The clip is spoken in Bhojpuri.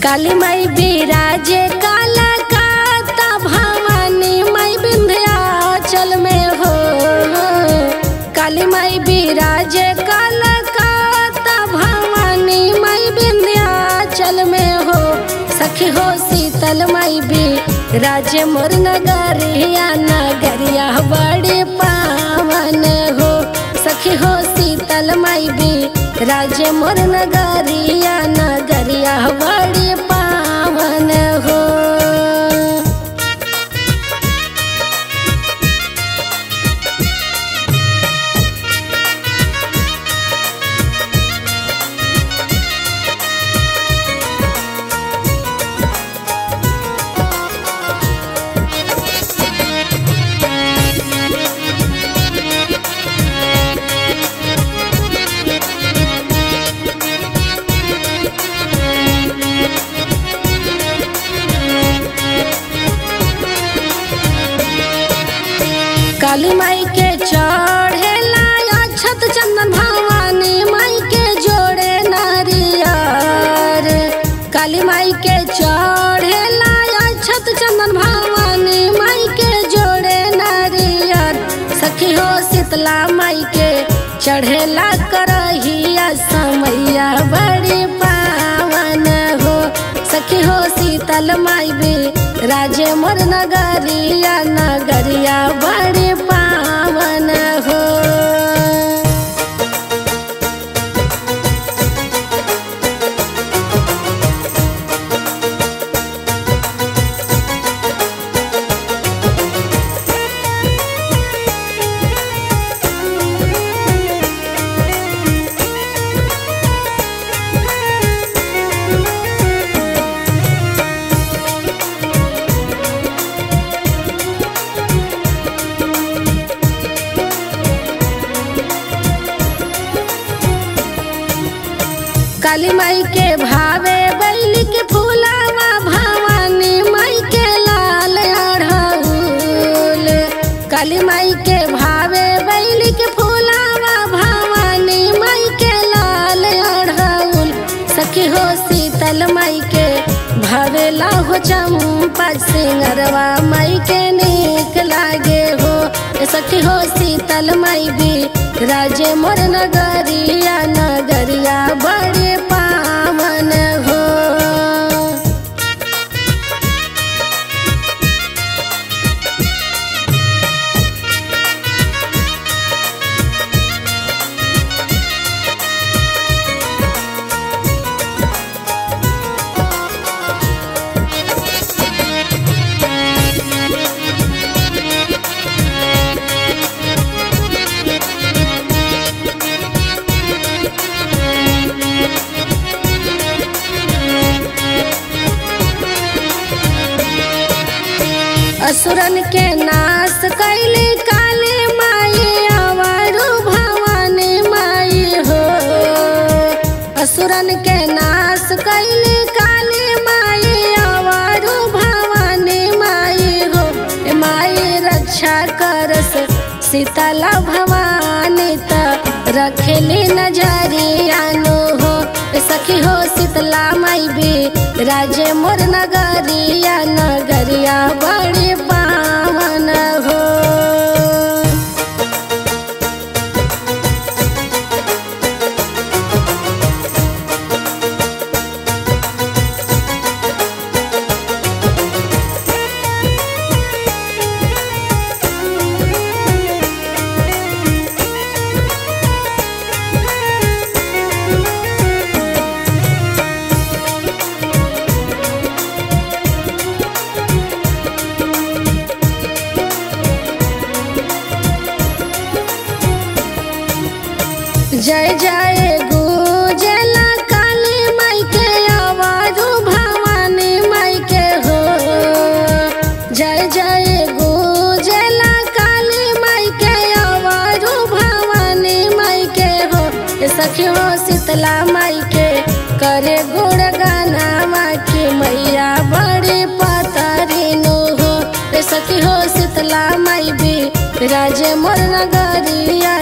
काली माई बिराजे कालकाता भवानी माई विंध्याचल में हो। काली माई बिराजे कालकाता भवानी माई विंध्याचल में हो। सखी हो शीतल माई बिराजे मोर नगरिया नगरिया बड़े पावन हो। सखी हो शीतल माई बिराजे मोर नगरिया नगरिया बड़े पावन हो। काली माई के चढ़ेला अक्षत चंदन भवानी माई के जोड़े नारियर। काली माई के चढ़ेला अक्षत चंदन भवानी माई के जोड़े नारियर। सखी हो शीतला माई के चढ़ेला करहिया समैया बड़ी पावन हो। सखी हो शीतल माई बिराजे मोर नगरिया नगरिया बड़े पावन हो। काली माई के भावे बैली के फूलावा भवानी माई के लाल अड़हुल। काली माई के भावे बैली के फूलावा भवानी माई के लाल अड़हुल। सखी हो शीतल माई के भावेला हो चंपा सिंगरवा माई के नीक लागे हो। सखी हो शीतल माई बिराजे मोर नगरिया नगरिया बड़े पावन हो। असुरन के नाश कैली काली माई आवारू भवानी माई हो। असुरन के नाश कैली काली माई आवारू भवानी माई हो। माई रक्षा करस शीतला भवानी त रखेली नजरिया नो हो। सखी हो शीतला माई बिराजे मोर नगरिया नगरिया बड़े पावन हो। जय जय गुजला काली माई के आवारू भवानी माई के हो। जय जय गुजला काली माई के आवारू भवानी माई के हो। सखी हो शीतला माई के करे गुणगाना की मैया बड़ी पतरी नो हो। सखी हो शीतला माई बिराजे मोर नगरिया